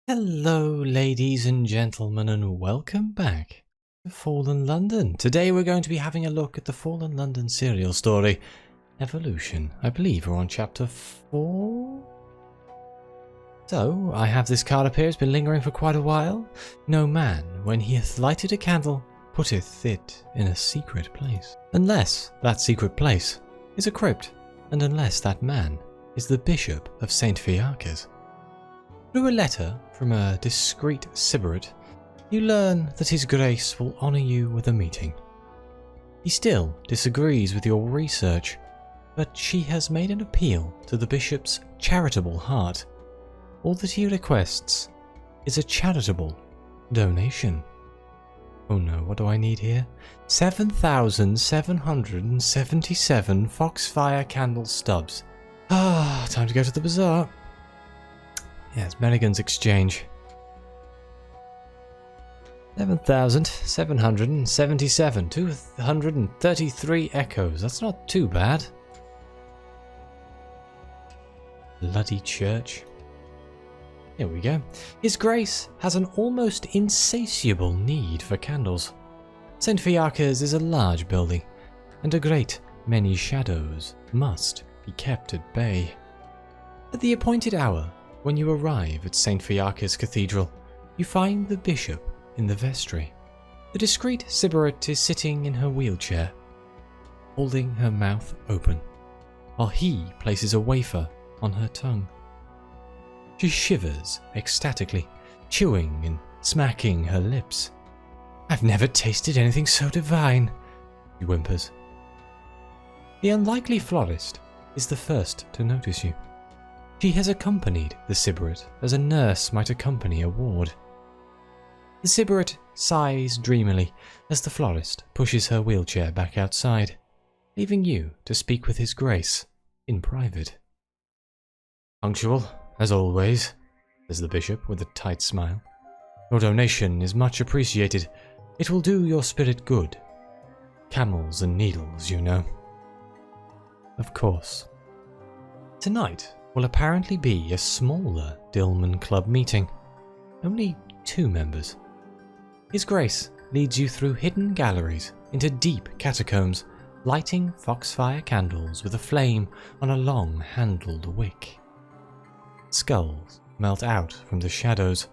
Hello, ladies and gentlemen, and welcome back to Fallen London. Today we're going to be having a look at the Fallen London serial story, Evolution. I believe we're on chapter 4? So, I have this card up here, it's been lingering for quite a while. No man, when he hath lighted a candle, putteth it in a secret place. Unless that secret place is a crypt, and unless that man is the Bishop of St. Fiacres. Through a letter from a discreet Sybarite, you learn that His Grace will honour you with a meeting. He still disagrees with your research, but she has made an appeal to the Bishop's charitable heart. All that he requests is a charitable donation. Oh no, what do I need here? 7,777 Foxfire candle stubs. Time to go to the bazaar. Yes, Merrigan's Exchange. 7,777. 233 echoes. That's not too bad. Bloody church. Here we go. His Grace has an almost insatiable need for candles. St. Fiacres is a large building, and a great many shadows must be kept at bay. At the appointed hour, when you arrive at St. Fiacres Cathedral, you find the bishop in the vestry. The discreet Sybarite is sitting in her wheelchair, holding her mouth open, while he places a wafer on her tongue. She shivers ecstatically, chewing and smacking her lips. "I've never tasted anything so divine," she whimpers. The unlikely florist is the first to notice you. She has accompanied the Sybarite as a nurse might accompany a ward. The Sybarite sighs dreamily as the florist pushes her wheelchair back outside, leaving you to speak with His Grace in private. "Punctual, as always," says the bishop with a tight smile. "Your donation is much appreciated. It will do your spirit good. Camels and needles, you know." Of course. Tonight will apparently be a smaller Dillman Club meeting. Only 2 members. His Grace leads you through hidden galleries into deep catacombs, lighting foxfire candles with a flame on a long-handled wick. Skulls melt out from the shadows.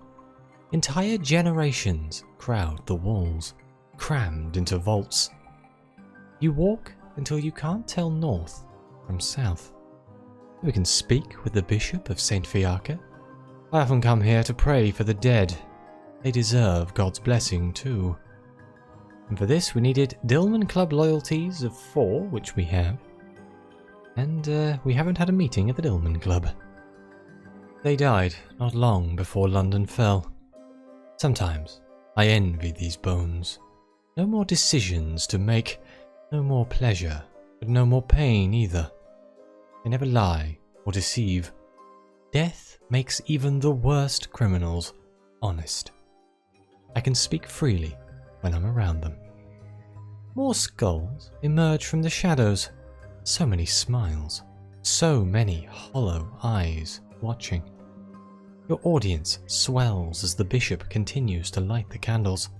Entire generations crowd the walls, crammed into vaults. You walk until you can't tell north from south. We can speak with the Bishop of St. Fiacres. I often come here to pray for the dead. They deserve God's blessing too. And for this we needed Dillman Club loyalties of 4, which we have. And we haven't had a meeting at the Dillman Club. They died not long before London fell. Sometimes I envy these bones. No more decisions to make, no more pleasure, but no more pain either. They never lie or deceive. Death makes even the worst criminals honest. I can speak freely when I'm around them. More skulls emerge from the shadows. So many smiles. So many hollow eyes watching. Your audience swells as the bishop continues to light the candles.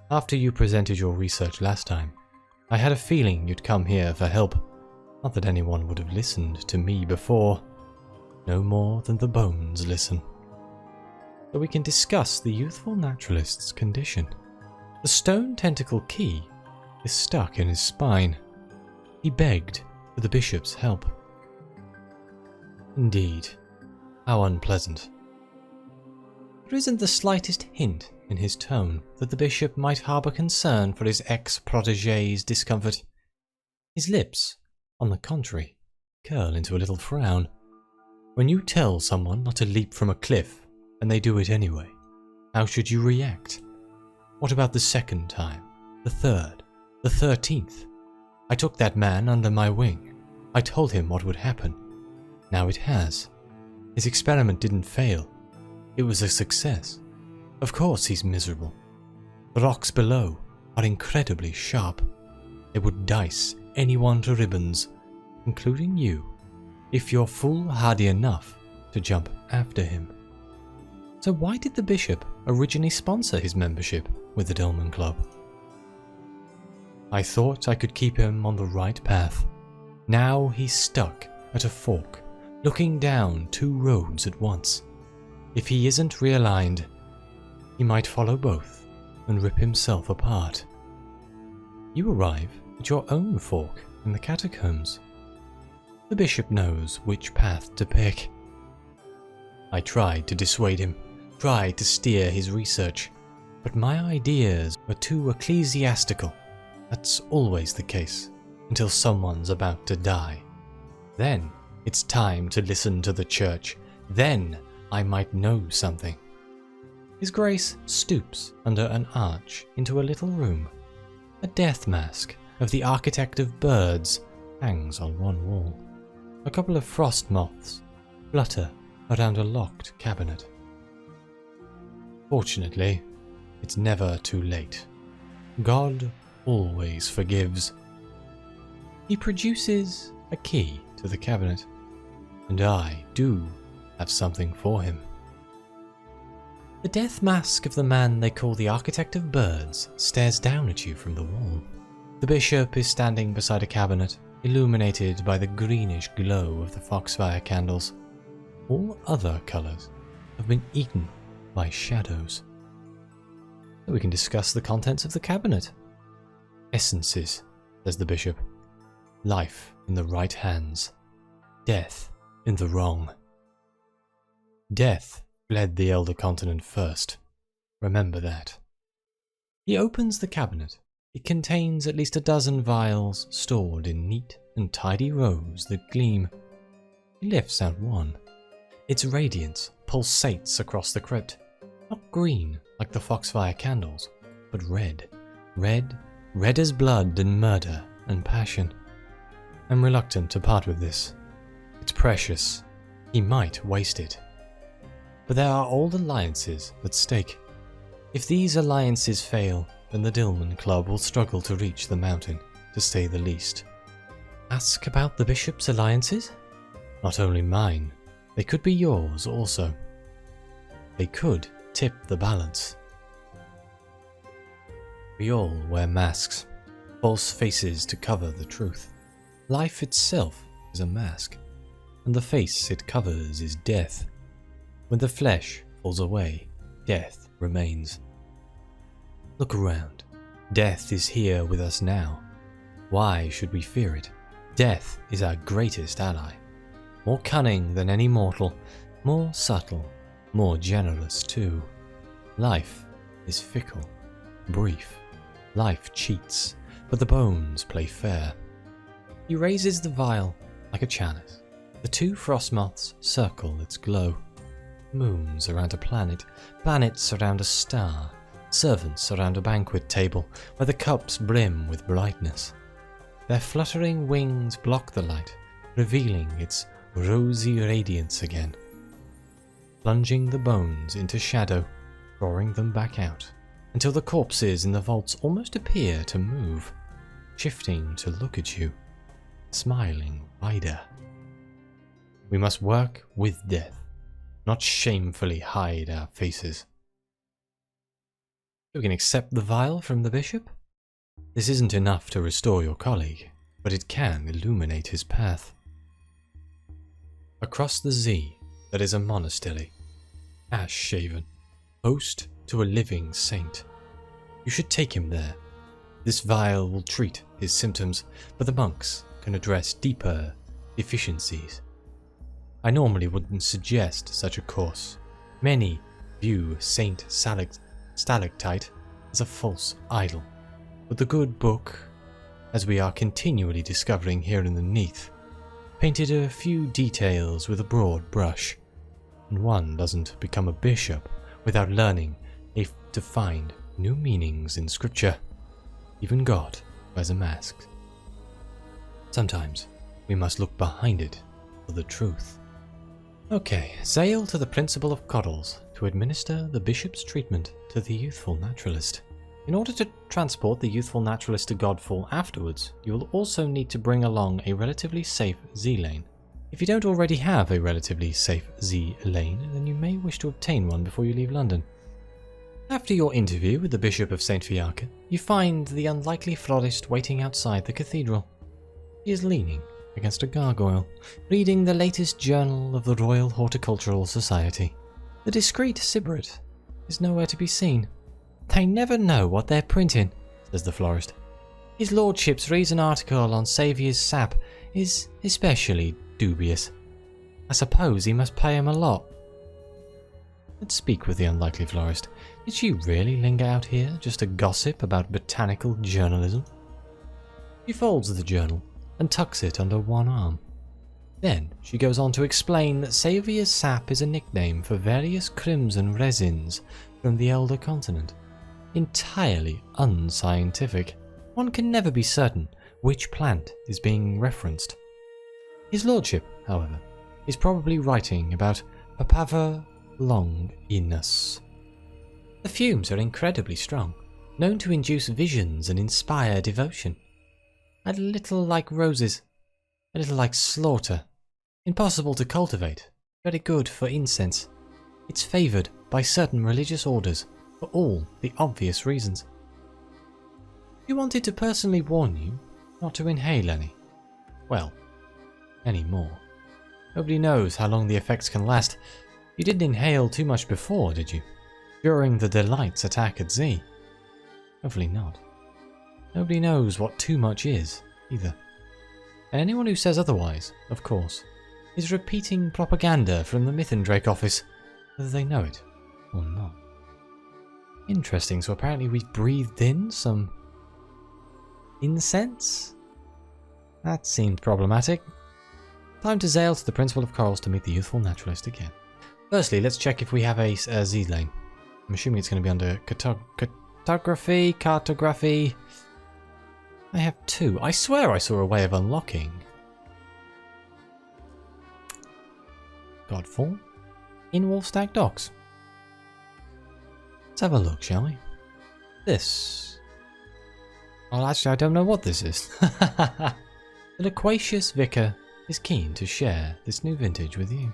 After you presented your research last time, I had a feeling you'd come here for help. Not that anyone would have listened to me before. No more than the bones listen. But we can discuss the Youthful Naturalist's condition. The stone tentacle key is stuck in his spine. He begged for the bishop's help. Indeed, how unpleasant. There isn't the slightest hint in his tone that the bishop might harbour concern for his ex-protégé's discomfort. His lips, on the contrary, curl into a little frown. When you tell someone not to leap from a cliff, and they do it anyway, how should you react? What about the second time? The third? The 13th? I took that man under my wing. I told him what would happen. Now it has. His experiment didn't fail. It was a success. Of course he's miserable. The rocks below are incredibly sharp. They would dice anyone to ribbons, including you, if you're foolhardy enough to jump after him. So why did the bishop originally sponsor his membership with the Dillman Club? I thought I could keep him on the right path. Now he's stuck at a fork, looking down two roads at once. If he isn't realigned, he might follow both and rip himself apart. You arrive at your own fork in the catacombs. The bishop knows which path to pick. I tried to dissuade him, tried to steer his research, but my ideas were too ecclesiastical. That's always the case, until someone's about to die. Then it's time to listen to the church. Then I might know something. His Grace stoops under an arch into a little room. A death mask of the architect of birds hangs on one wall. A couple of frost moths flutter around a locked cabinet. Fortunately, it's never too late. God always forgives. He produces a key to the cabinet, and I do have something for him. The death mask of the man they call the Architect of Birds stares down at you from the wall. The bishop is standing beside a cabinet, illuminated by the greenish glow of the foxfire candles. All other colours have been eaten by shadows. So we can discuss the contents of the cabinet. Essences, says the bishop. Life in the right hands. Death in the wrong. Death fled the Elder Continent first. Remember that. He opens the cabinet. It contains at least a dozen vials stored in neat and tidy rows that gleam. He lifts out one. Its radiance pulsates across the crypt. Not green like the foxfire candles, but red. Red as blood and murder and passion. I'm reluctant to part with this. It's precious. He might waste it. But there are old alliances at stake. If these alliances fail, then the Dillman Club will struggle to reach the mountain, to say the least. Ask about the bishop's alliances? Not only mine, they could be yours also. They could tip the balance. We all wear masks, false faces to cover the truth. Life itself is a mask, and the face it covers is death. When the flesh falls away, death remains. Look around. Death is here with us now. Why should we fear it? Death is our greatest ally. More cunning than any mortal, more subtle, more generous too. Life is fickle, brief. Life cheats, but the bones play fair. He raises the vial like a chalice. The two frost moths circle its glow. Moons around a planet, planets around a star, servants around a banquet table where the cups brim with brightness. Their fluttering wings block the light, revealing its rosy radiance again. Plunging the bones into shadow, drawing them back out, until the corpses in the vaults almost appear to move, shifting to look at you, smiling wider. We must work with death, not shamefully hide our faces. We can accept the vial from the bishop. This isn't enough to restore your colleague, but it can illuminate his path. Across the Z, there is a monastery, ash-shaven, host to a living saint. You should take him there. This vial will treat his symptoms, but the monks can address deeper deficiencies. I normally wouldn't suggest such a course. Many view Saint Stalactite as a false idol, but the good book, as we are continually discovering here in the Neath, painted a few details with a broad brush, and one doesn't become a bishop without learning to find new meanings in scripture. Even God wears a mask. Sometimes we must look behind it for the truth. Okay, sail to the Principal of Coddles to administer the bishop's treatment to the Youthful Naturalist. In order to transport the Youthful Naturalist to Godfall afterwards, you will also need to bring along a relatively safe Z-lane. If you don't already have a relatively safe Z lane, then you may wish to obtain one before you leave London. After your interview with the Bishop of St. Fiacre, you find the unlikely florist waiting outside the cathedral. He is leaning against a gargoyle, reading the latest journal of the Royal Horticultural Society. The discreet Sybrit is nowhere to be seen. They never know what they're printing, says the florist. His lordship's recent article on Saviour's sap is especially dubious. I suppose he must pay him a lot. Let's speak with the unlikely florist. Did she really linger out here just to gossip about botanical journalism? She folds the journal and tucks it under one arm. Then she goes on to explain that Saviour's sap is a nickname for various crimson resins from the elder continent. Entirely unscientific. One can never be certain which plant is being referenced. His lordship, however, is probably writing about Papaver longinus. The fumes are incredibly strong, known to induce visions and inspire devotion. A little like roses, a little like slaughter. Impossible to cultivate, very good for incense. It's favoured by certain religious orders for all the obvious reasons. He wanted to personally warn you not to inhale any. Well, any more. Nobody knows how long the effects can last. You didn't inhale too much before, did you? During the Delight's attack at Z? Hopefully not. Nobody knows what too much is, either. And anyone who says otherwise, of course, is repeating propaganda from the Mythendrake office, whether they know it or not. Interesting, so apparently we breathed in some incense? That seemed problematic. Time to sail to the Principal of Corals to meet the Youthful Naturalist again. Firstly, let's check if we have a Z lane. I'm assuming it's going to be under cartography. I have two. I swear I saw a way of unlocking Godfall in Wolfstack Docks. Let's have a look, shall we? This. Well, actually, I don't know what this is. The loquacious vicar is keen to share this new vintage with you.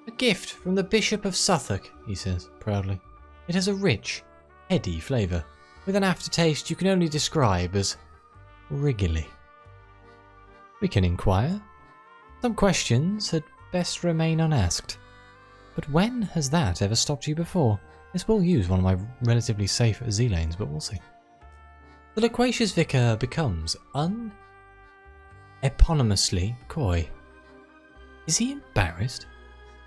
A gift from the Bishop of Suffolk, he says proudly. It has a rich, heady flavour, with an aftertaste you can only describe as wriggly. We can inquire. Some questions had best remain unasked. But when has that ever stopped you before? This will use one of my relatively safe Z lanes, but we'll see. The loquacious vicar becomes uneponymously coy. Is he embarrassed?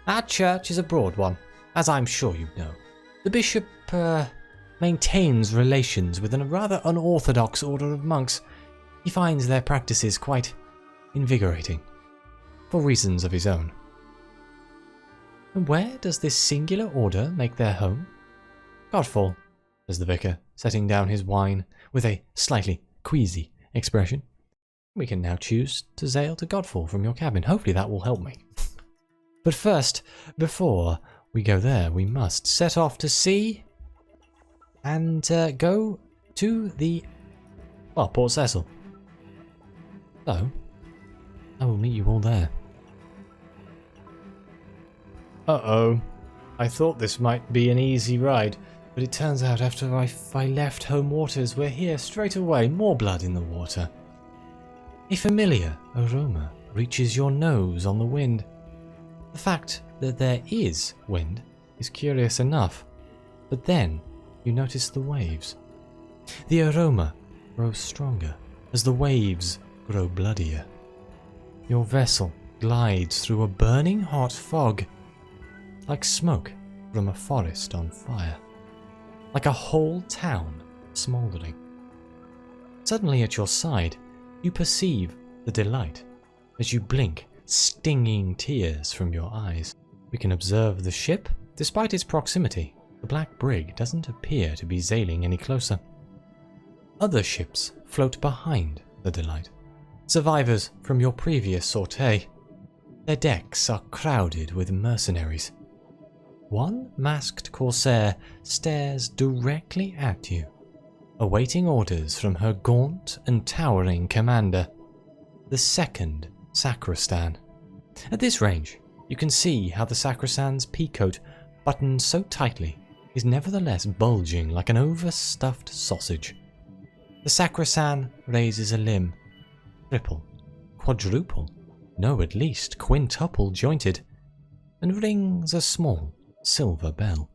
Our church is a broad one, as I'm sure you know. The bishop maintains relations with a rather unorthodox order of monks. He finds their practices quite invigorating, for reasons of his own. And where does this singular order make their home? Godfall, says the vicar, setting down his wine with a slightly queasy expression. We can now choose to sail to Godfall from your cabin. Hopefully that will help me. But first, before we go there, we must set off to sea and go to the, Port Cecil. So, I will meet you all there. Uh-oh. I thought this might be an easy ride, but it turns out after I left home waters, we're here straight away, more blood in the water. A familiar aroma reaches your nose on the wind. The fact that there is wind is curious enough, but then you notice the waves. The aroma grows stronger as the waves grow bloodier. Your vessel glides through a burning hot fog, like smoke from a forest on fire, like a whole town smouldering. Suddenly at your side, you perceive the delight as you blink stinging tears from your eyes. We can observe the ship. Despite its proximity, the black brig doesn't appear to be sailing any closer. Other ships float behind the Delight, survivors from your previous sortie. Their decks are crowded with mercenaries. One masked corsair stares directly at you, awaiting orders from her gaunt and towering commander, the second sacristan. At this range, you can see how the sacrosanct's peacoat, buttoned so tightly, is nevertheless bulging like an overstuffed sausage. The sacrosanct raises a limb, triple, quadruple, no, at least quintuple jointed, and rings a small silver bell.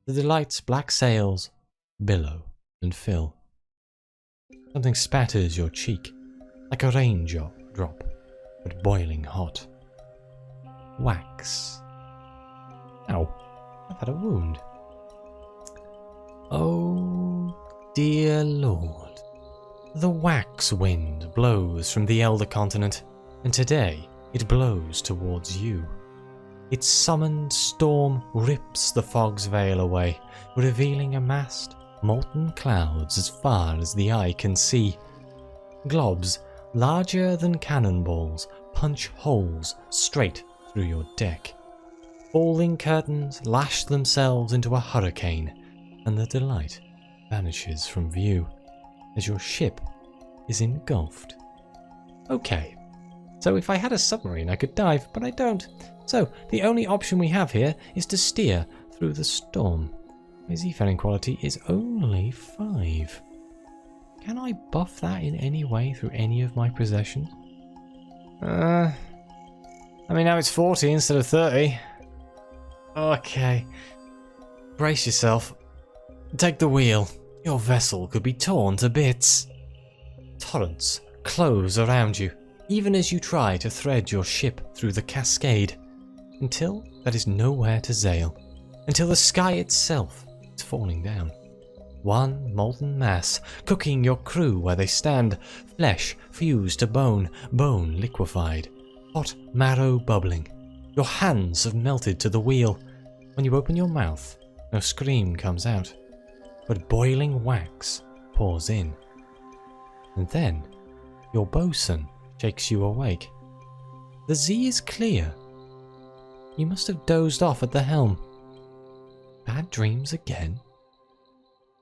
The Delight's black sails billow and fill. Something spatters your cheek, like a raindrop, but boiling hot. Wax. Ow, I've had a wound. Oh, dear Lord. The wax wind blows from the Elder Continent, and today it blows towards you. Its summoned storm rips the fog's veil away, revealing amassed, molten clouds as far as the eye can see. Globs, larger than cannonballs, punch holes straight through your deck. Falling curtains lash themselves into a hurricane, and the Delight vanishes from view as your ship is engulfed. Okay, so if I had a submarine I could dive, but I don't. So the only option we have here is to steer through the storm. My seafaring quality is only 5. Can I buff that in any way through any of my possessions? I mean, now it's 40 instead of 30. Okay. Brace yourself. Take the wheel. Your vessel could be torn to bits. Torrents close around you, even as you try to thread your ship through the cascade, until there is nowhere to sail, until the sky itself is falling down. One molten mass, cooking your crew where they stand, flesh fused to bone, bone liquefied, hot marrow bubbling. Your hands have melted to the wheel. When you open your mouth, no scream comes out, but boiling wax pours in. And then, your bosun shakes you awake. The Z is clear. You must have dozed off at the helm. Bad dreams again?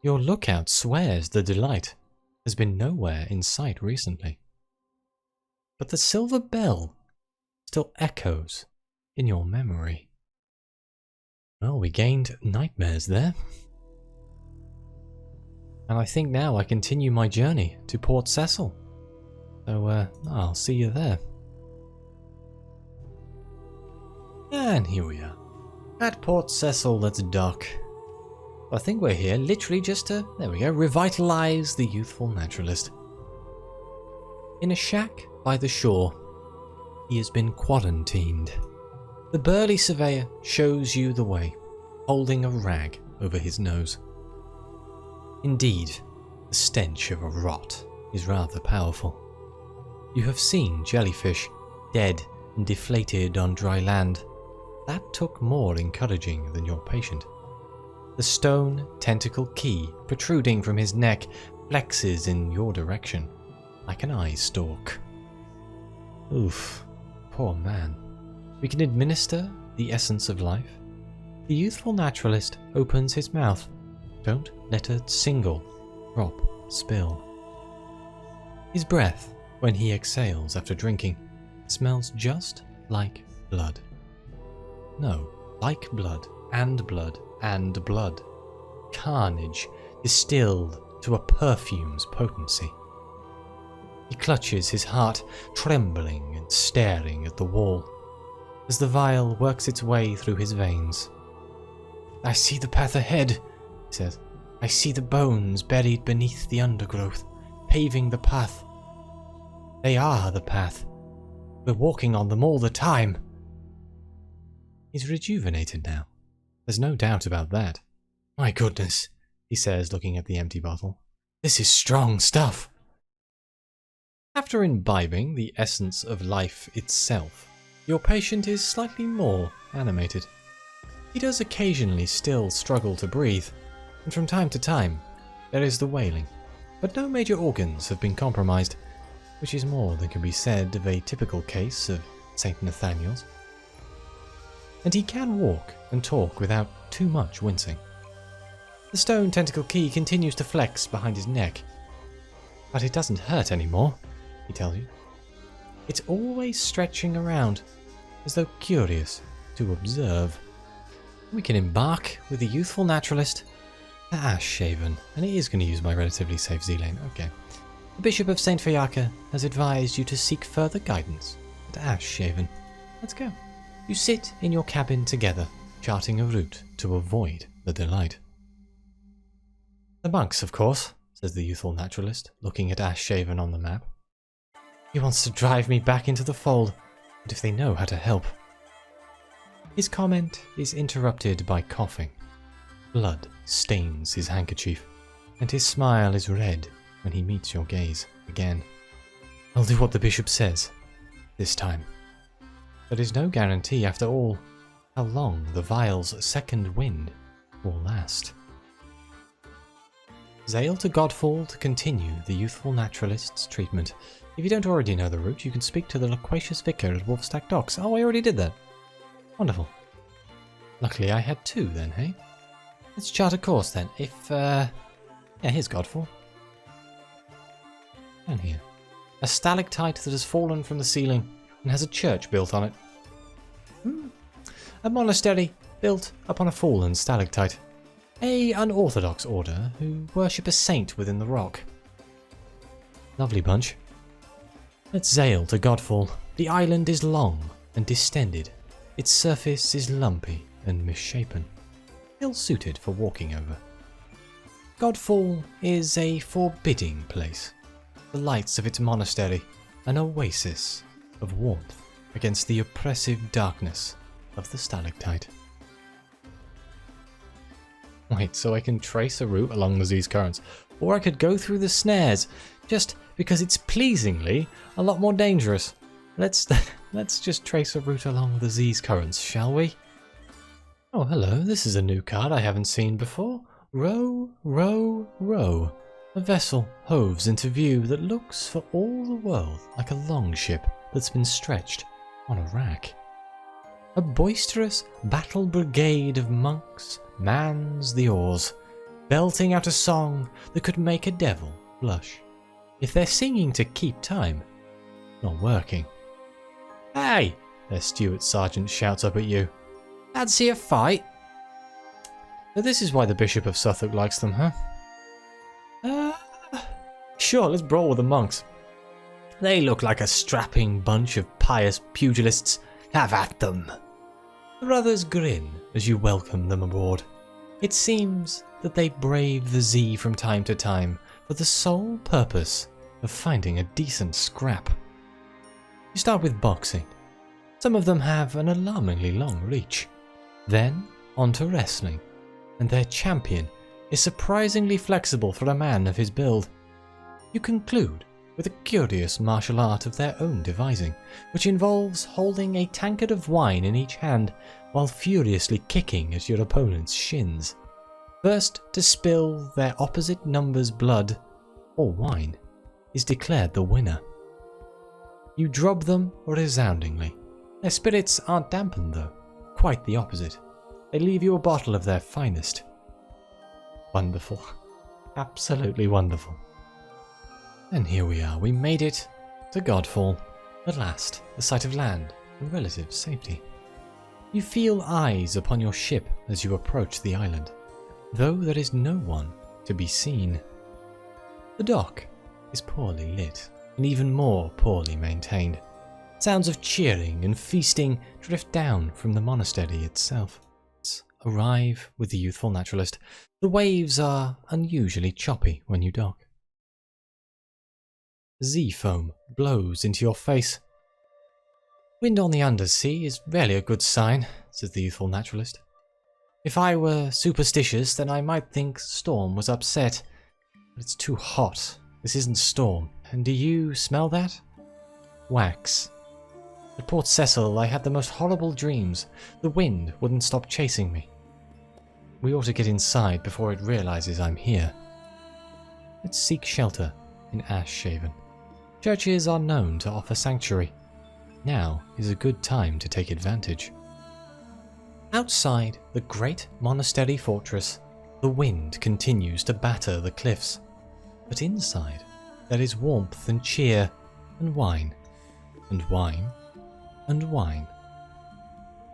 Your lookout swears the Delight has been nowhere in sight recently. But the silver bell still echoes in your memory. Well, we gained nightmares there. And I think now I continue my journey to Port Cecil. So, I'll see you there. And here we are. At Port Cecil, let's dock. I think we're here literally just to, there we go, revitalise the Youthful Naturalist. In a shack by the shore, he has been quarantined. The burly surveyor shows you the way, holding a rag over his nose. Indeed, the stench of a rot is rather powerful. You have seen jellyfish, dead and deflated on dry land. That took more encouraging than your patient. The stone tentacle key protruding from his neck flexes in your direction, like an eye stalk. Oof, poor man. We can administer the essence of life. The Youthful Naturalist opens his mouth. Don't let a single drop spill. His breath, when he exhales after drinking, smells just like blood. No, like blood, and blood, and blood. Carnage distilled to a perfume's potency. He clutches his heart, trembling and staring at the wall, as the vial works its way through his veins. I see the path ahead, he says. I see the bones buried beneath the undergrowth, paving the path. They are the path. We're walking on them all the time. He's rejuvenated now. There's no doubt about that. My goodness, he says, looking at the empty bottle. This is strong stuff. After imbibing the essence of life itself, your patient is slightly more animated. He does occasionally still struggle to breathe, and from time to time there is the wailing, but no major organs have been compromised, which is more than can be said of a typical case of St. Nathaniel's. And he can walk and talk without too much wincing. The stone tentacle key continues to flex behind his neck, but it doesn't hurt anymore, he tells you. It's always stretching around, as though curious to observe. We can embark with the Youthful Naturalist to Ashhaven, and it is going to use my relatively safe Z-lane. Okay. The Bishop of St. Fiacre has advised you to seek further guidance at Ashhaven. Let's go. You sit in your cabin together, charting a route to avoid the delight. The monks, of course, says the Youthful Naturalist, looking at Ashhaven on the map. He wants to drive me back into the fold, and if they know how to help. His comment is interrupted by coughing. Blood stains his handkerchief, and his smile is red when he meets your gaze again. I'll do what the bishop says, this time. There is no guarantee, after all, how long the vial's second wind will last. Zale to Godfall to continue the Youthful Naturalist's treatment. If you don't already know the route, you can speak to the loquacious vicar at Wolfstack Docks. Oh, I already did that. Wonderful. Luckily I had two then, hey? Let's chart a course then. Yeah, here's Godfall. Down here. A stalactite that has fallen from the ceiling and has a church built on it. A monastery built upon a fallen stalactite. A unorthodox order who worship a saint within the rock. Lovely bunch. Let's sail to Godfall. The island is long and distended. Its surface is lumpy and misshapen, ill-suited for walking over. Godfall is a forbidding place. The lights of its monastery, an oasis of warmth against the oppressive darkness of the stalactite. Wait, so I can trace a route along the Z's currents, or I could go through the snares, just because it's pleasingly a lot more dangerous. Let's just trace a route along the Z's currents, shall we? Oh, hello, this is a new card I haven't seen before. Row, row, row. A vessel hoves into view that looks for all the world like a longship that's been stretched on a rack. A boisterous battle brigade of monks mans the oars, belting out a song that could make a devil blush. If they're singing to keep time, not working. Hey! Their steward sergeant shouts up at you. Fancy a fight? So this is why the Bishop of Suffolk likes them, huh? Sure, let's brawl with the monks. They look like a strapping bunch of pious pugilists. Have at them. The brothers grin as you welcome them aboard. It seems that they brave the Z from time to time for the sole purpose of finding a decent scrap. You start with boxing. Some of them have an alarmingly long reach. Then on to wrestling, and their champion is surprisingly flexible for a man of his build. You conclude with a curious martial art of their own devising, which involves holding a tankard of wine in each hand while furiously kicking at your opponent's shins. First to spill their opposite number's blood, or wine, is declared the winner. You drub them resoundingly. Their spirits aren't dampened though, quite the opposite. They leave you a bottle of their finest. Wonderful. Absolutely wonderful. And here we are, we made it to Godfall. At last, the sight of land and relative safety. You feel eyes upon your ship as you approach the island, though there is no one to be seen. The dock is poorly lit, and even more poorly maintained. Sounds of cheering and feasting drift down from the monastery itself. Arrive with the Youthful Naturalist. The waves are unusually choppy when you dock. Z-foam blows into your face. Wind on the undersea is rarely a good sign, says the Youthful Naturalist. If I were superstitious, then I might think Storm was upset. But it's too hot. This isn't Storm. And do you smell that? Wax. At Port Cecil, I had the most horrible dreams. The wind wouldn't stop chasing me. We ought to get inside before it realizes I'm here. Let's seek shelter in Ashhaven. Churches are known to offer sanctuary. Now is a good time to take advantage. Outside the great monastery fortress, the wind continues to batter the cliffs. But inside, there is warmth and cheer and wine. and wine, and wine.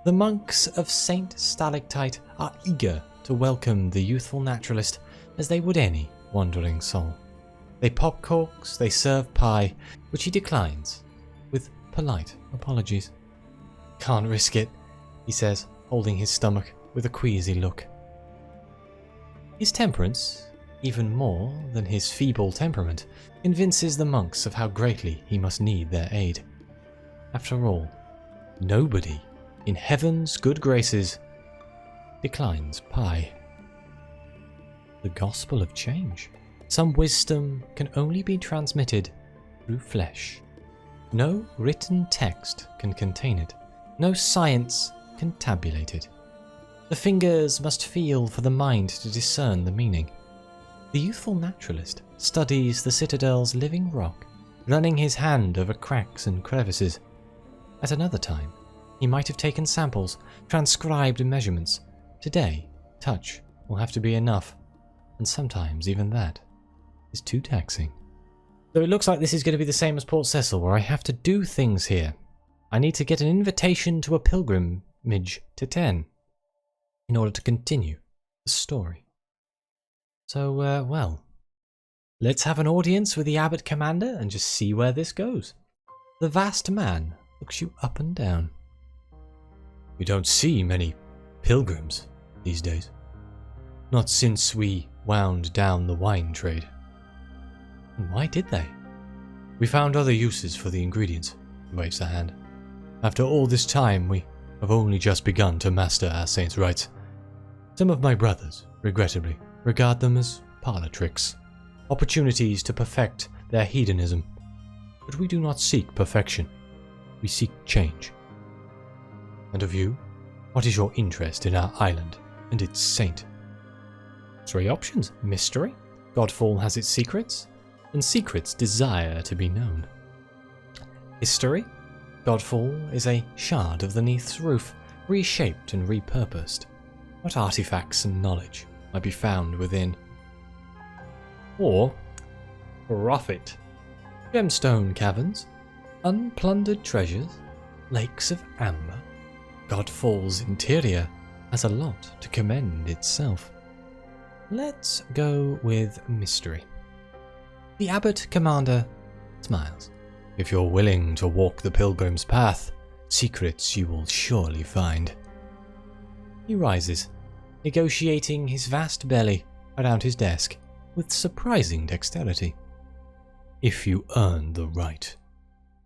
The monks of Saint Stalactite are eager to welcome the youthful naturalist as they would any wandering soul. They pop corks, they serve pie, which he declines, with polite apologies. "Can't risk it," he says, holding his stomach with a queasy look. His temperance, even more than his feeble temperament, convinces the monks of how greatly he must need their aid. After all, nobody in heaven's good graces declines pie. The gospel of change. Some wisdom can only be transmitted through flesh. No written text can contain it. No science can tabulate it. The fingers must feel for the mind to discern the meaning. The youthful naturalist studies the citadel's living rock, running his hand over cracks and crevices. At another time, he might have taken samples, transcribed measurements. Today, touch will have to be enough, and sometimes even that is too taxing. So it looks like this is going to be the same as Port Cecil, where I have to do things here. I need to get an invitation to a pilgrimage to 10 in order to continue the story. So, well, let's have an audience with the Abbot Commander and just see where this goes. The vast man looks you up and down. "We don't see many pilgrims these days. Not since we wound down the wine trade." "And why did they?" "We found other uses for the ingredients," he waves a hand. "After all this time, we have only just begun to master our saints' rites. Some of my brothers, regrettably, regard them as parlor tricks, opportunities to perfect their hedonism. But we do not seek perfection. We seek change. And of you, what is your interest in our island and its saint?" 3 options. Mystery, Godfall has its secrets, and secrets desire to be known. History, Godfall is a shard of the Neath's roof, reshaped and repurposed. What artifacts and knowledge might be found within? Or profit, gemstone caverns, unplundered treasures, lakes of amber. Godfall's interior has a lot to commend itself. Let's go with mystery. The Abbot Commander smiles. "If you're willing to walk the pilgrim's path, secrets you will surely find." He rises, negotiating his vast belly around his desk with surprising dexterity. "If you earn the right."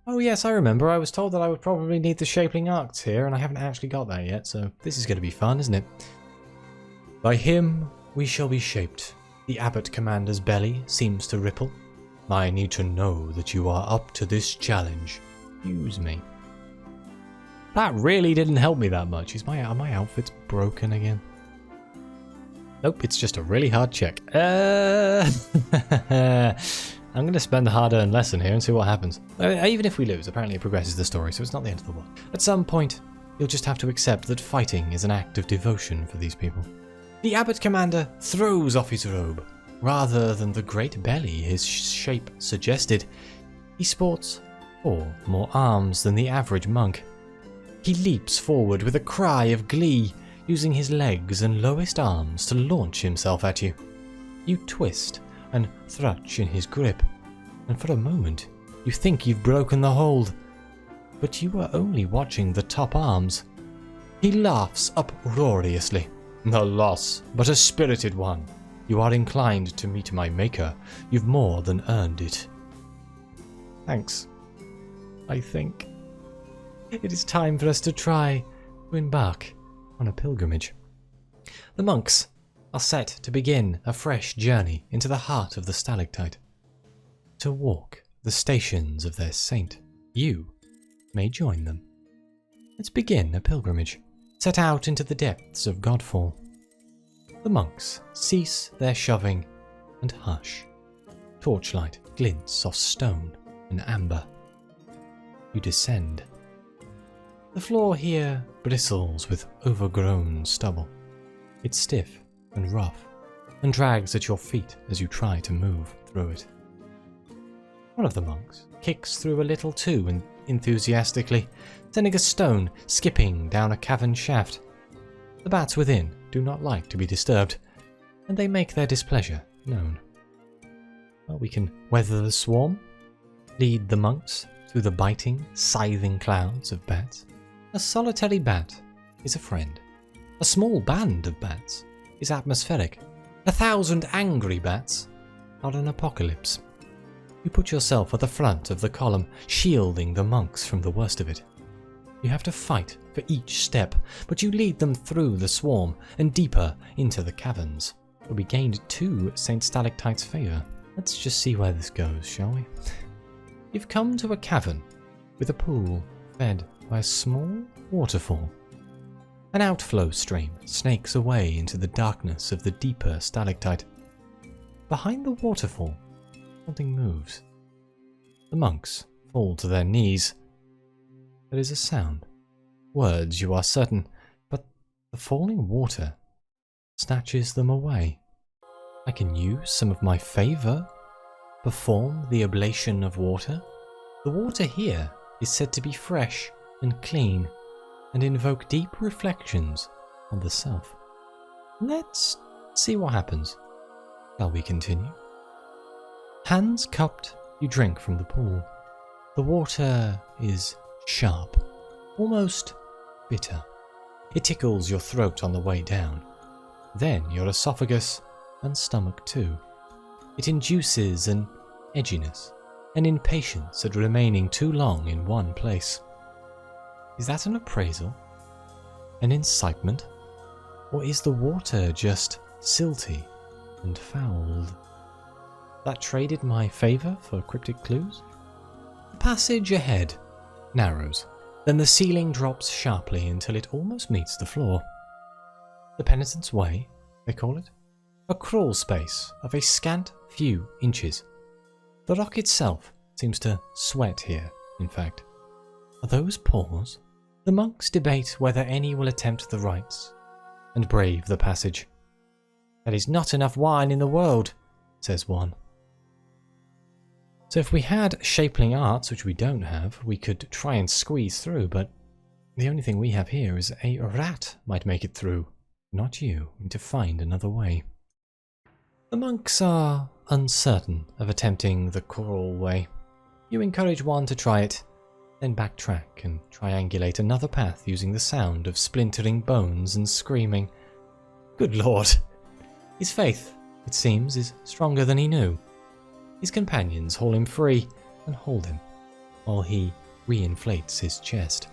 Oh yes, I remember. I was told that I would probably need the Shaping Arts here, and I haven't actually got that yet, so this is going to be fun, isn't it? "By him we shall be shaped." The Abbot Commander's belly seems to ripple. "I need to know that you are up to this challenge. Use me." That really didn't help me that much. Are my outfits broken again? Nope, it's just a really hard check. I'm going to spend a hard-earned lesson here and see what happens. Even if we lose, apparently it progresses the story, so it's not the end of the world. At some point, you'll just have to accept that fighting is an act of devotion for these people. The Abbot Commander throws off his robe. Rather than the great belly his shape suggested, he sports 4 more arms than the average monk. He leaps forward with a cry of glee, using his legs and lowest arms to launch himself at you. You twist and thrutch in his grip, and for a moment you think you've broken the hold. But you are only watching the top arms. He laughs uproariously. "A loss, but a spirited one. You are inclined to meet my maker. You've more than earned it." Thanks. I think. It is time for us to try to embark on a pilgrimage. The monks are set to begin a fresh journey into the heart of the stalactite. To walk the stations of their saint, you may join them. Let's begin a pilgrimage, set out into the depths of Godfall. The monks cease their shoving and hush. Torchlight glints off stone and amber. You descend. The floor here bristles with overgrown stubble. It's stiff and rough, and drags at your feet as you try to move through it. One of the monks kicks through a little too enthusiastically, sending a stone skipping down a cavern shaft. The bats within do not like to be disturbed, and they make their displeasure known. Well, we can weather the swarm, lead the monks through the biting, scything clouds of bats. A solitary bat is a friend. A small band of bats is atmospheric. 1,000 angry bats are an apocalypse. You put yourself at the front of the column, shielding the monks from the worst of it. You have to fight for each step, but you lead them through the swarm and deeper into the caverns. We gained 2 St. Stalactite's favour. Let's just see where this goes, shall we? You've come to a cavern with a pool fed by a small waterfall. An outflow stream snakes away into the darkness of the deeper stalactite. Behind the waterfall, something moves. The monks fall to their knees. There is a sound. Words, you are certain, but the falling water snatches them away. I can use some of my favour. Perform the oblation of water. The water here is said to be fresh and clean, and invoke deep reflections on the self. Let's see what happens. Shall we continue? Hands cupped, you drink from the pool. The water is sharp, almost bitter. It tickles your throat on the way down, then your esophagus and stomach too. It induces an edginess, an impatience at remaining too long in one place. Is that an appraisal? An incitement? Or is the water just silty and fouled? That traded my favour for cryptic clues? The passage ahead narrows, then the ceiling drops sharply until it almost meets the floor. The penitent's way, they call it. A crawl space of a scant few inches. The rock itself seems to sweat here, in fact. Are those paws? The monks debate whether any will attempt the rites and brave the passage. There is not enough wine in the world, says one. So if we had shapling arts, which we don't have, we could try and squeeze through, but the only thing we have here is a rat might make it through, not you. We need to find another way. The monks are uncertain of attempting the crawl way. You encourage one to try it, then backtrack and triangulate another path using the sound of splintering bones and screaming. Good lord! His faith, it seems, is stronger than he knew. His companions haul him free and hold him, while he reinflates his chest.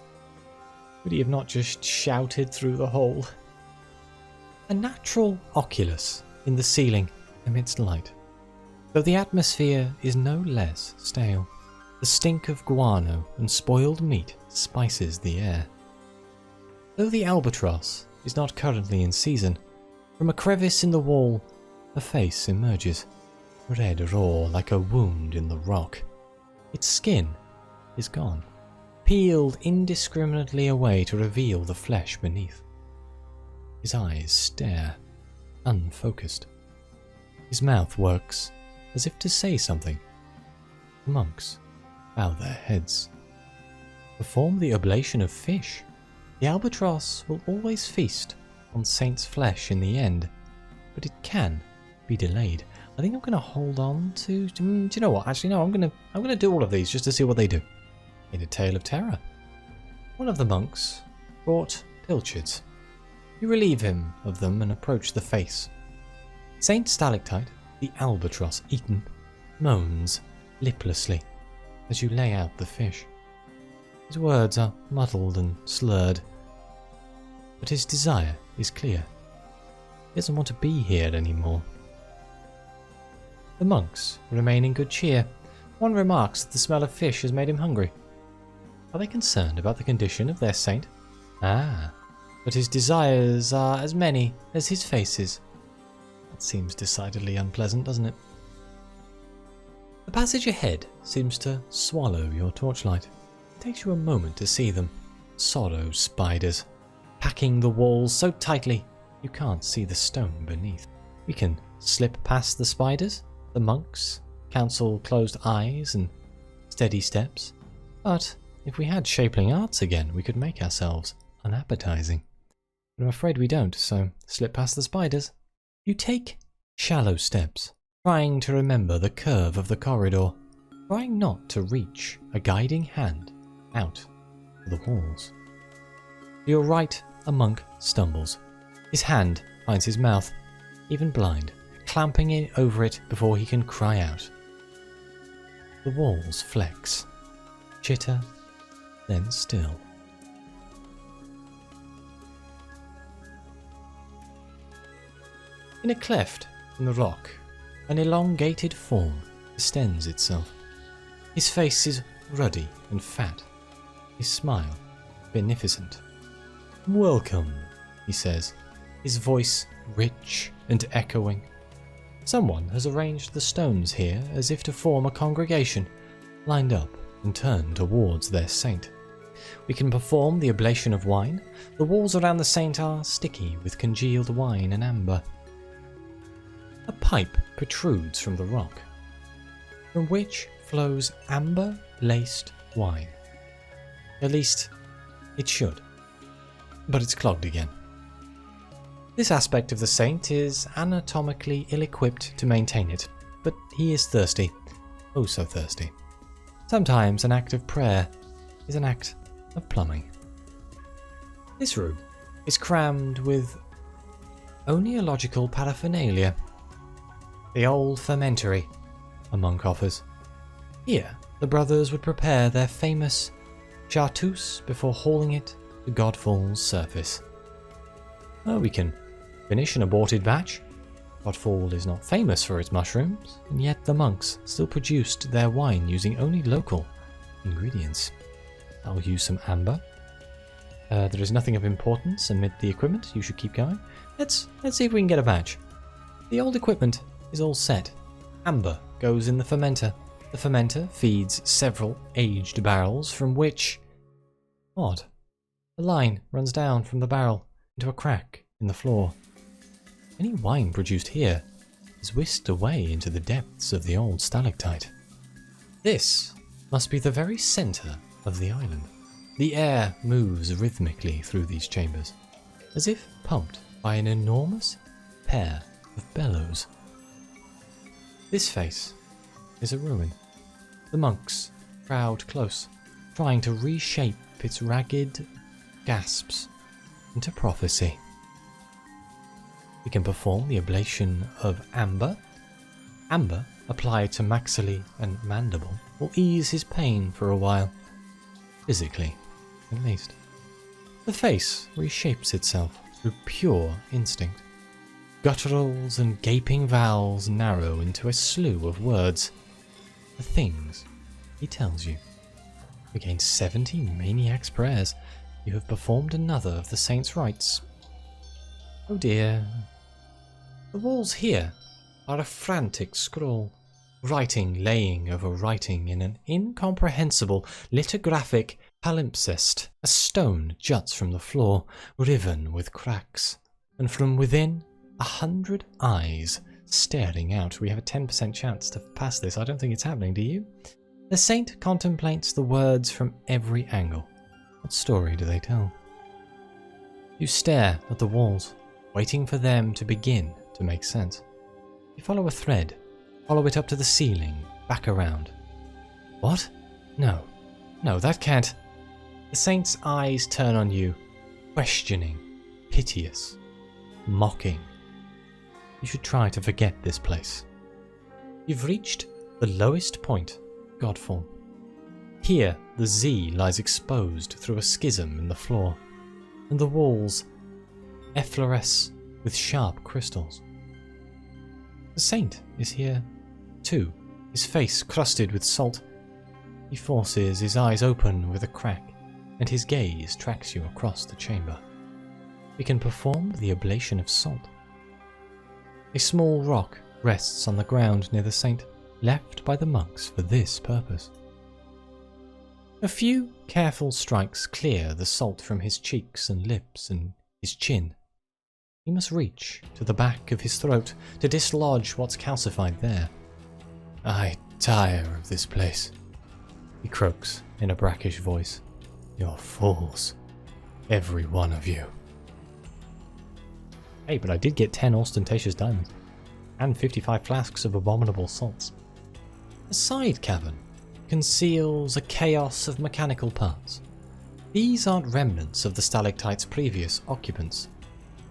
Could he have not just shouted through the hole? A natural oculus in the ceiling emits light, though the atmosphere is no less stale. The stink of guano and spoiled meat spices the air. Though the albatross is not currently in season, from a crevice in the wall, a face emerges, red raw like a wound in the rock. Its skin is gone, peeled indiscriminately away to reveal the flesh beneath. His eyes stare, unfocused. His mouth works as if to say something. The monks bow their heads. Perform the oblation of fish. The albatross will always feast on saint's flesh in the end, but it can be delayed. I think I'm going to hold on to... Do you know what? Actually, no, I'm going to do all of these just to see what they do. In a tale of terror. One of the monks brought pilchards. You relieve him of them and approach the face. Saint Stalactite, the albatross eaten, moans liplessly as you lay out the fish. His words are muddled and slurred, but his desire is clear. He doesn't want to be here anymore. The monks remain in good cheer. One remarks that the smell of fish has made him hungry. Are they concerned about the condition of their saint? Ah, but his desires are as many as his faces. That seems decidedly unpleasant, doesn't it? The passage ahead seems to swallow your torchlight. It takes you a moment to see them. Sorrow spiders, packing the walls so tightly you can't see the stone beneath. We can slip past the spiders. The monks counsel closed eyes and steady steps, but if we had shapling arts again, we could make ourselves unappetizing. But I'm afraid we don't, so slip past the spiders. You take shallow steps, trying to remember the curve of the corridor, trying not to reach a guiding hand out to the walls. To your right, a monk stumbles. His hand finds his mouth, even blind, clamping it over it before he can cry out. The walls flex, chitter, then still. In a cleft in the rock, an elongated form extends itself. His face is ruddy and fat, his smile beneficent. "Welcome," he says, his voice rich and echoing. Someone has arranged the stones here as if to form a congregation, lined up and turned towards their saint. We can perform the oblation of wine. The walls around the saint are sticky with congealed wine and amber. A pipe protrudes from the rock, from which flows amber-laced wine. At least, it should. But it's clogged again. This aspect of the saint is anatomically ill-equipped to maintain it, but he is thirsty. Oh, so thirsty. Sometimes an act of prayer is an act of plumbing. This room is crammed with oenological paraphernalia. The old fermentary, a monk offers. Here, the brothers would prepare their famous chartreuse before hauling it to Godfall's surface. Oh, we can finish an aborted batch. Godfall is not famous for its mushrooms, and yet the monks still produced their wine using only local ingredients. I'll use some amber. There is nothing of importance amid the equipment. You should keep going. Let's see if we can get a batch. The old equipment is all set. Amber goes in the fermenter. The fermenter feeds several aged barrels from which... Odd. The line runs down from the barrel into a crack in the floor. Any wine produced here is whisked away into the depths of the old stalactite. This must be the very centre of the island. The air moves rhythmically through these chambers, as if pumped by an enormous pair of bellows. This face is a ruin. The monks crowd close, trying to reshape its ragged gasps into prophecy. We can perform the ablation of amber. Amber, applied to maxillae and mandible, will ease his pain for a while. Physically, at least. The face reshapes itself through pure instinct. Gutturals and gaping vowels narrow into a slew of words. The things he tells you. Against 70 maniac's prayers, you have performed another of the saint's rites. Oh dear. The walls here are a frantic scroll. Writing laying over writing in an incomprehensible lithographic palimpsest. A stone juts from the floor, riven with cracks, and from within 100 eyes staring out. We have a 10% chance to pass this. I don't think it's happening, do you? The saint contemplates the words from every angle. What story do they tell? You stare at the walls, waiting for them to begin to make sense. You follow a thread, follow it up to the ceiling, back around. What? No, that can't. The saint's eyes turn on you, questioning, piteous, mocking. You should try to forget this place. You've reached the lowest point, Godfall. Here, the Z lies exposed through a schism in the floor, and the walls effloresce with sharp crystals. The saint is here, too, his face crusted with salt. He forces his eyes open with a crack, and his gaze tracks you across the chamber. We can perform the ablation of salt. A small rock rests on the ground near the saint, left by the monks for this purpose. A few careful strikes clear the salt from his cheeks and lips and his chin. He must reach to the back of his throat to dislodge what's calcified there. I tire of this place. he croaks in a brackish voice. You're fools. Every one of you. Hey, but I did get 10 ostentatious diamonds. And 55 flasks of abominable salts. A side cavern conceals a chaos of mechanical parts. These aren't remnants of the stalactite's previous occupants.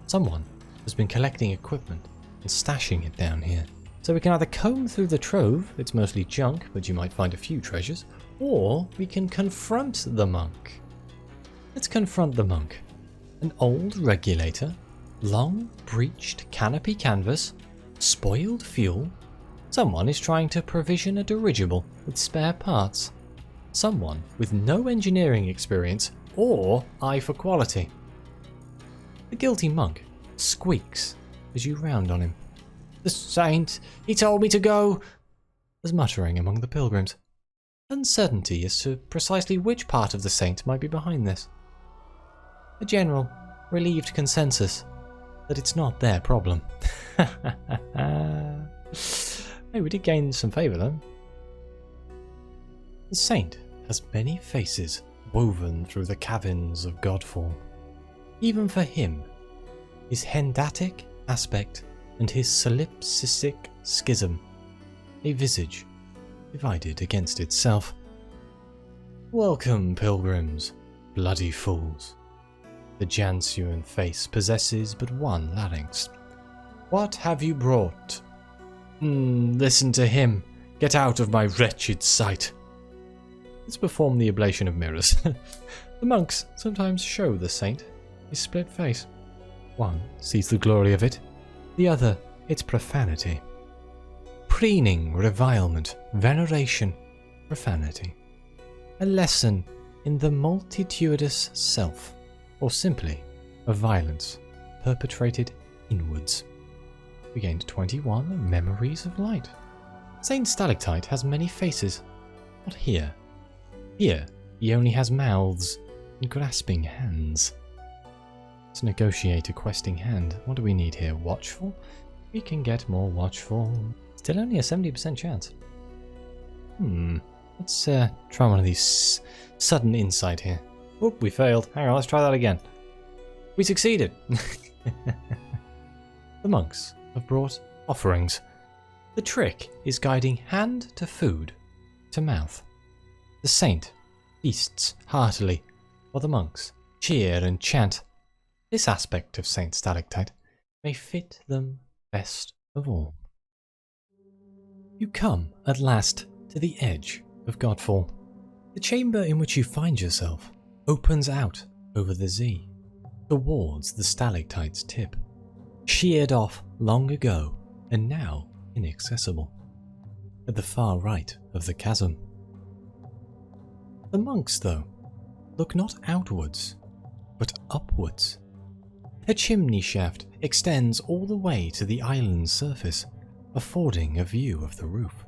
Someone has been collecting equipment and stashing it down here. So we can either comb through the trove, it's mostly junk, but you might find a few treasures, or we can confront the monk. Let's confront the monk. An old regulator, long breached canopy canvas, spoiled fuel. Someone is trying to provision a dirigible with spare parts. Someone with no engineering experience or eye for quality. The guilty monk squeaks as you round on him. The saint, he told me to go. There's muttering among the pilgrims. Uncertainty as to precisely which part of the saint might be behind this. A general, relieved consensus that it's not their problem. Hey, we did gain some favour though. The saint has many faces woven through the caverns of Godfall. Even for him, his hendatic aspect and his solipsistic schism, a visage divided against itself. Welcome, pilgrims, bloody fools. The Jansuan face possesses but one larynx. What have you brought? Listen to him. Get out of my wretched sight. Let's perform the ablation of mirrors. The monks sometimes show the saint his split face. One sees the glory of it, the other its profanity. Preening, revilement, veneration, profanity. A lesson in the multitudinous self, or simply a violence perpetrated inwards. We gained 21 memories of light. Saint Stalactite has many faces. Not here. Here, he only has mouths and grasping hands. Let's negotiate a questing hand. What do we need here? Watchful? We can get more watchful. Still only a 70% chance. Let's try one of these sudden insight here. Oop, we failed. Hang on, let's try that again. We succeeded. The monks have brought offerings. The trick is guiding hand to food, to mouth. The saint feasts heartily, while the monks cheer and chant. This aspect of Saint Stalactite may fit them best of all. You come, at last, to the edge of Godfall. The chamber in which you find yourself opens out over the Z, towards the stalactite's tip, sheared off long ago and now inaccessible, at the far right of the chasm. The monks, though, look not outwards, but upwards. A chimney shaft extends all the way to the island's surface, affording a view of the roof.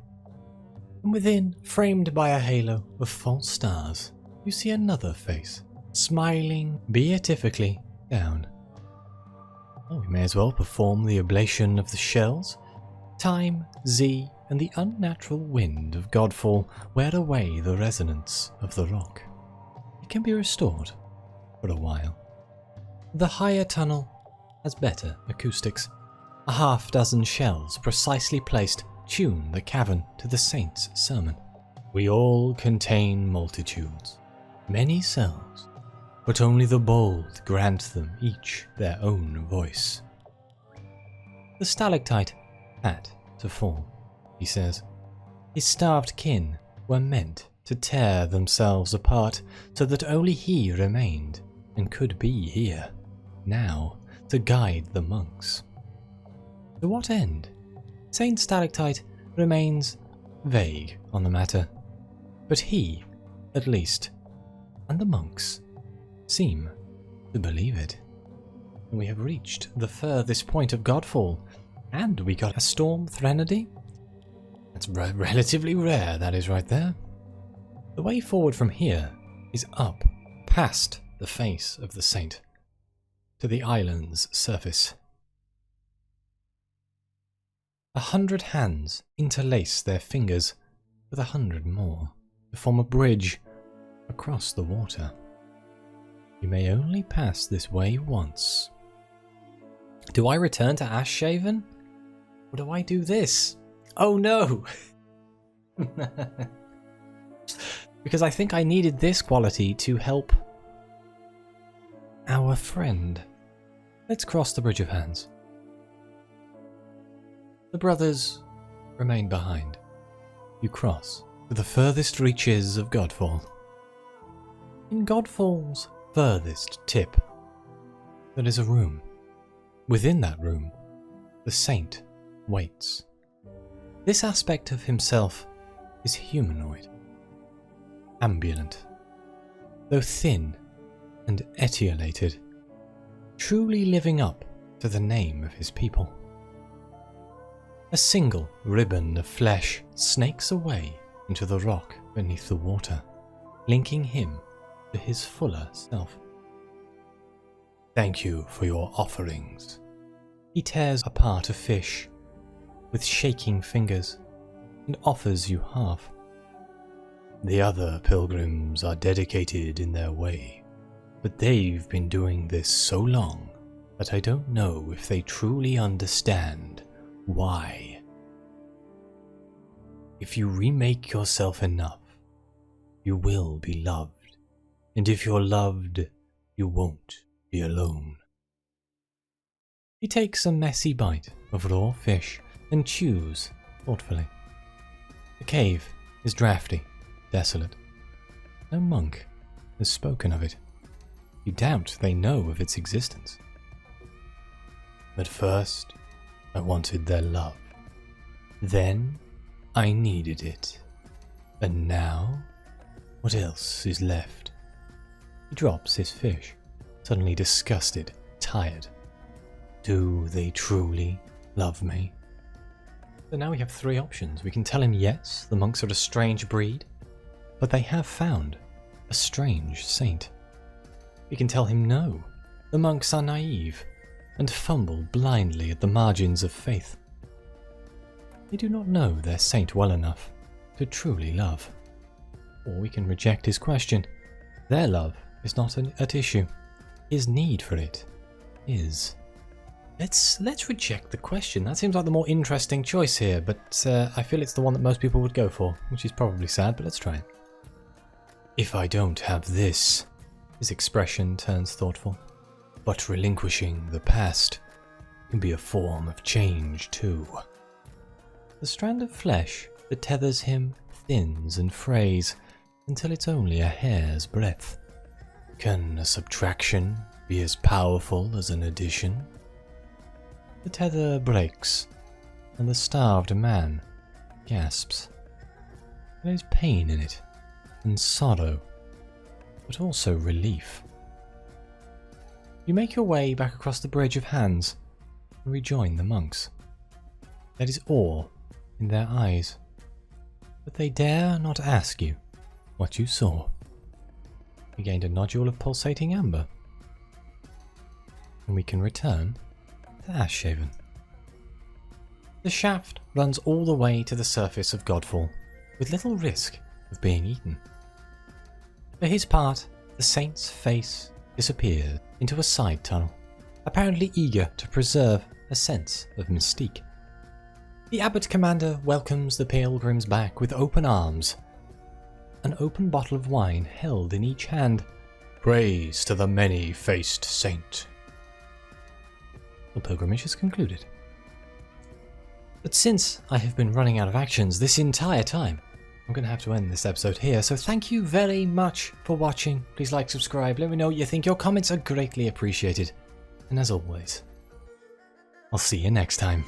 And within, framed by a halo of false stars, you see another face, smiling beatifically down. Oh, we may as well perform the ablation of the shells. Time, Z, and the unnatural wind of Godfall wear away the resonance of the rock. It can be restored for a while. The higher tunnel has better acoustics. A half-dozen shells precisely placed tune the cavern to the saint's sermon. We all contain multitudes, many selves, but only the bold grant them each their own voice. The stalactite had to fall, he says. His starved kin were meant to tear themselves apart so that only he remained and could be here, now, to guide the monks. To what end? Saint Stalactite remains vague on the matter, but he, at least, and the monks, seem to believe it. We have reached the furthest point of Godfall, and we got a storm threnody. That's relatively rare, that is right there. The way forward from here is up, past the face of the saint, to the island's surface. 100 hands interlace their fingers with 100 more. to form a bridge across the water. You may only pass this way once. Do I return to Ashhaven? Or do I do this? Oh no! Because I think I needed this quality to help our friend. Let's cross the Bridge of Hands. The brothers remain behind. You cross to the furthest reaches of Godfall. In Godfall's furthest tip, there is a room. Within that room, the saint waits. This aspect of himself is humanoid, ambulant, though thin and etiolated, truly living up to the name of his people. A single ribbon of flesh snakes away into the rock beneath the water, linking him to his fuller self. Thank you for your offerings. He tears apart a fish with shaking fingers and offers you half. The other pilgrims are dedicated in their way, but they've been doing this so long that I don't know if they truly understand why. If you remake yourself enough, you will be loved, and if you're loved, you won't be alone. He takes a messy bite of raw fish and chews thoughtfully. The cave is drafty, desolate. No monk has spoken of it. You doubt they know of its existence. At first, I wanted their love. Then, I needed it. And now, what else is left? He drops his fish, suddenly disgusted, tired. Do they truly love me? So now we have three options. We can tell him yes, the monks are a strange breed, but they have found a strange saint. We can tell him no, the monks are naive and fumble blindly at the margins of faith. They do not know their saint well enough to truly love. Or we can reject his question. Their love is not at issue. His need for it is. Let's reject the question. That seems like the more interesting choice here, but I feel it's the one that most people would go for, which is probably sad, but let's try it. If I don't have this, his expression turns thoughtful. But relinquishing the past can be a form of change too. The strand of flesh that tethers him thins and frays until it's only a hair's breadth. Can a subtraction be as powerful as an addition? The tether breaks, and the starved man gasps. There is pain in it, and sorrow, but also relief. You make your way back across the Bridge of Hands and rejoin the monks. There is awe in their eyes, but they dare not ask you what you saw. You gained a nodule of pulsating amber, and we can return to Ashhaven. The shaft runs all the way to the surface of Godfall, with little risk of being eaten. For his part, the saint's face disappears into a side tunnel, apparently eager to preserve a sense of mystique. The Abbot Commander welcomes the pilgrims back with open arms, an open bottle of wine held in each hand. Praise to the many-faced saint. The pilgrimage is concluded. But since I have been running out of actions this entire time, I'm going to have to end this episode here, so thank you very much for watching. Please like, subscribe, let me know what you think. Your comments are greatly appreciated. And as always, I'll see you next time.